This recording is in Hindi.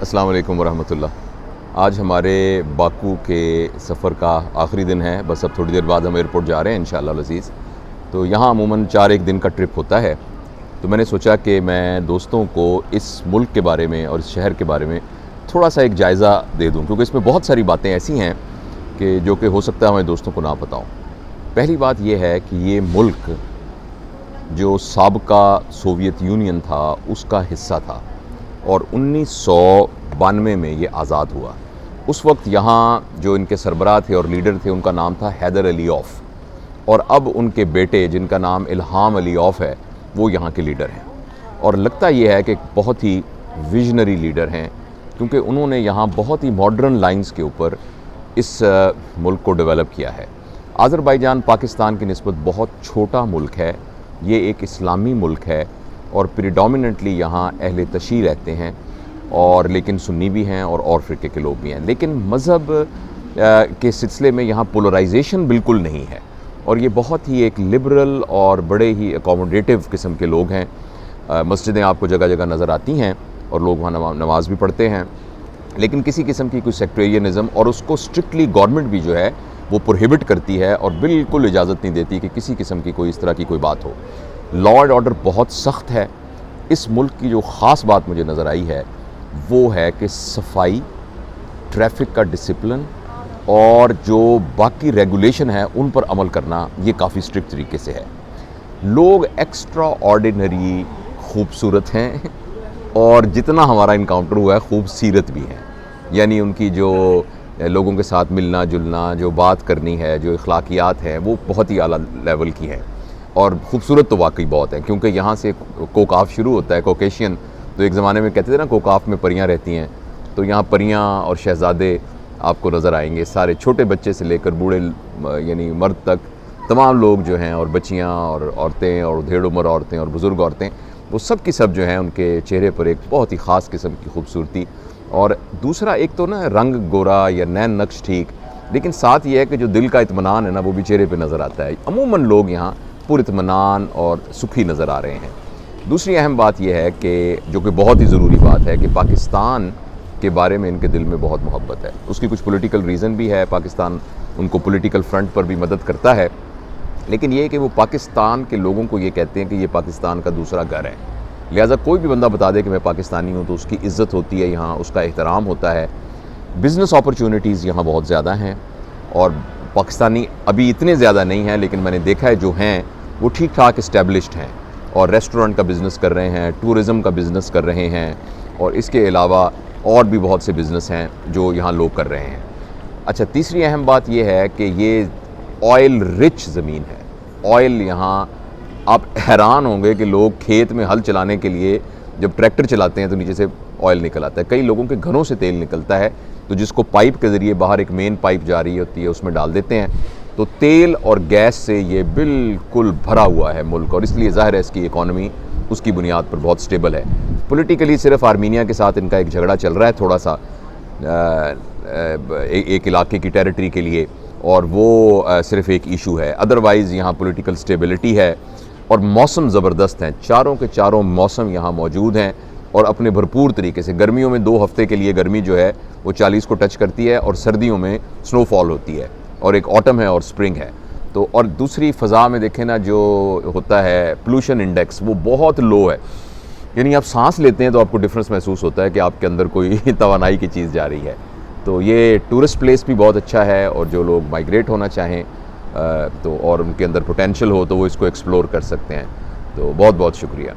अस्सलाम वालेकुम वरहमतुल्लाह। आज हमारे बाकू के सफ़र का आखिरी दिन है। बस अब थोड़ी देर बाद हम एयरपोर्ट जा रहे हैं इंशाअल्लाह अज़ीज़। तो यहाँ अमूमन 4 दिन का ट्रिप होता है। तो मैंने सोचा कि मैं दोस्तों को इस मुल्क के बारे में और इस शहर के बारे में थोड़ा सा एक जायज़ा दे दूँ, क्योंकि इसमें बहुत सारी बातें ऐसी हैं कि जो कि हो सकता है हमारे दोस्तों को ना पता हो। पहली बात यह है कि ये मुल्क जो साबका सोवियत यूनियन था उसका हिस्सा था और 1992 में ये आज़ाद हुआ। उस वक्त यहाँ जो इनके सरबराह थे और लीडर थे उनका नाम था हैदर अलीयौफ, और अब उनके बेटे जिनका नाम इल्हाम अलीयौफ है वो यहाँ के लीडर हैं। और लगता ये है कि बहुत ही विजनरी लीडर हैं, क्योंकि उन्होंने यहाँ बहुत ही मॉडर्न लाइंस के ऊपर इस मुल्क को डेवलप किया है। अज़रबैजान पाकिस्तान की निस्बत बहुत छोटा मुल्क है, ये एक इस्लामी मुल्क है और प्रीडोमिनेंटली यहाँ अहले तशी रहते हैं, और लेकिन सुन्नी भी हैं और फ़िरके के लोग भी हैं। लेकिन मज़हब के सिलसिले में यहाँ पोलराइजेशन बिल्कुल नहीं है और ये बहुत ही एक लिबरल और बड़े ही अकोमोडेटिव किस्म के लोग हैं। मस्जिदें आपको जगह जगह नज़र आती हैं और लोग वहाँ नमाज भी पढ़ते हैं, लेकिन किसी किस्म की कोई सेक्टेरियनिज़म और उसको स्ट्रिक्टली गवर्नमेंट भी जो है वो प्रोहिबिट करती है और बिल्कुल इजाज़त नहीं देती कि किसी किस्म की कोई इस तरह की कोई बात हो। लॉ एंड ऑर्डर बहुत सख्त है। इस मुल्क की जो ख़ास बात मुझे नज़र आई है वो है कि सफाई, ट्रैफिक का डिसिप्लिन और जो बाकी रेगुलेशन है उन पर अमल करना ये काफ़ी स्ट्रिक्ट तरीके से है। लोग एक्स्ट्रा ऑर्डिनरी खूबसूरत हैं और जितना हमारा इनकाउंटर हुआ है खूबसीरत भी हैं। यानी उनकी जो लोगों के साथ मिलना जुलना, जो बात करनी है, जो अखलाकियात हैं वो बहुत ही आला लेवल की हैं और ख़ूबसूरत तो वाकई बहुत है, क्योंकि यहाँ से कोकाफ शुरू होता है, कॉकेशियन। तो एक ज़माने में कहते थे ना कोकाफ में परियां रहती हैं, तो यहाँ परियां और शहज़ादे आपको नज़र आएंगे। सारे छोटे बच्चे से लेकर बूढ़े यानी मर्द तक तमाम लोग जो हैं, और बच्चियाँ और औरतें और धेड़ उम्र औरतें और बुज़ुर्ग औरतें, वो सब की सब जो हैं उनके चेहरे पर एक बहुत ही ख़ास किस्म की खूबसूरती। और दूसरा एक तो ना रंग गोरा या नैन नक्श ठीक, लेकिन साथ ये है कि जो दिल का इत्मीनान है ना वो भी चेहरे पर नज़र आता है। अमूमन लोग यहाँ पुरइत्मीनान और सुखी नज़र आ रहे हैं। दूसरी अहम बात यह है कि जो कि बहुत ही ज़रूरी बात है कि पाकिस्तान के बारे में इनके दिल में बहुत मोहब्बत है। उसकी कुछ पॉलिटिकल रीज़न भी है, पाकिस्तान उनको पॉलिटिकल फ्रंट पर भी मदद करता है, लेकिन ये कि वो पाकिस्तान के लोगों को ये कहते हैं कि ये पाकिस्तान का दूसरा घर है। लिहाजा कोई भी बंदा बता दे कि मैं पाकिस्तानी हूँ तो उसकी इज़्ज़त होती है, यहाँ उसका एहतराम होता है। बिज़नेस अपॉर्चुनिटीज़ यहाँ बहुत ज़्यादा हैं और पाकिस्तानी अभी इतने ज़्यादा नहीं हैं, लेकिन मैंने देखा है जो हैं वो ठीक ठाक इस्टेब्लिश्ड हैं और रेस्टोरेंट का बिज़नेस कर रहे हैं, टूरिज़म का बिज़नेस कर रहे हैं, और इसके अलावा और भी बहुत से बिज़नेस हैं जो यहाँ लोग कर रहे हैं। अच्छा, तीसरी अहम बात यह है कि ये ऑयल रिच ज़मीन है। ऑयल यहाँ आप हैरान होंगे कि लोग खेत में हल चलाने के लिए जब ट्रैक्टर चलाते हैं तो नीचे से ऑयल निकल आता है। कई लोगों के घरों से तेल निकलता है, तो जिसको पाइप के ज़रिए बाहर एक मेन पाइप जा रही होती है उसमें डाल देते हैं। तो तेल और गैस से ये बिल्कुल भरा हुआ है मुल्क, और इसलिए ज़ाहिर है इसकी इकॉनमी उसकी बुनियाद पर बहुत स्टेबल है। पॉलिटिकली सिर्फ आर्मीनिया के साथ इनका एक झगड़ा चल रहा है थोड़ा सा एक इलाके की टेरिटरी के लिए, और वो सिर्फ एक इशू है। अदरवाइज़ यहाँ पॉलिटिकल स्टेबिलिटी है और मौसम ज़बरदस्त हैं। चारों के चारों मौसम यहाँ मौजूद हैं और अपने भरपूर तरीके से। गर्मियों में 2 हफ्ते के लिए गर्मी जो है वो 40 को टच करती है, और सर्दियों में स्नोफॉल होती है, और एक ऑटम है और स्प्रिंग है। तो और दूसरी फ़ज़ा में देखें ना, जो होता है पोल्यूशन इंडेक्स वो बहुत लो है। यानी आप सांस लेते हैं तो आपको डिफरेंस महसूस होता है कि आपके अंदर कोई तवानाई की चीज़ जा रही है। तो ये टूरिस्ट प्लेस भी बहुत अच्छा है, और जो लोग माइग्रेट होना चाहें तो और उनके अंदर पोटेंशियल हो तो वो इसको एक्सप्लोर कर सकते हैं। तो बहुत बहुत शुक्रिया।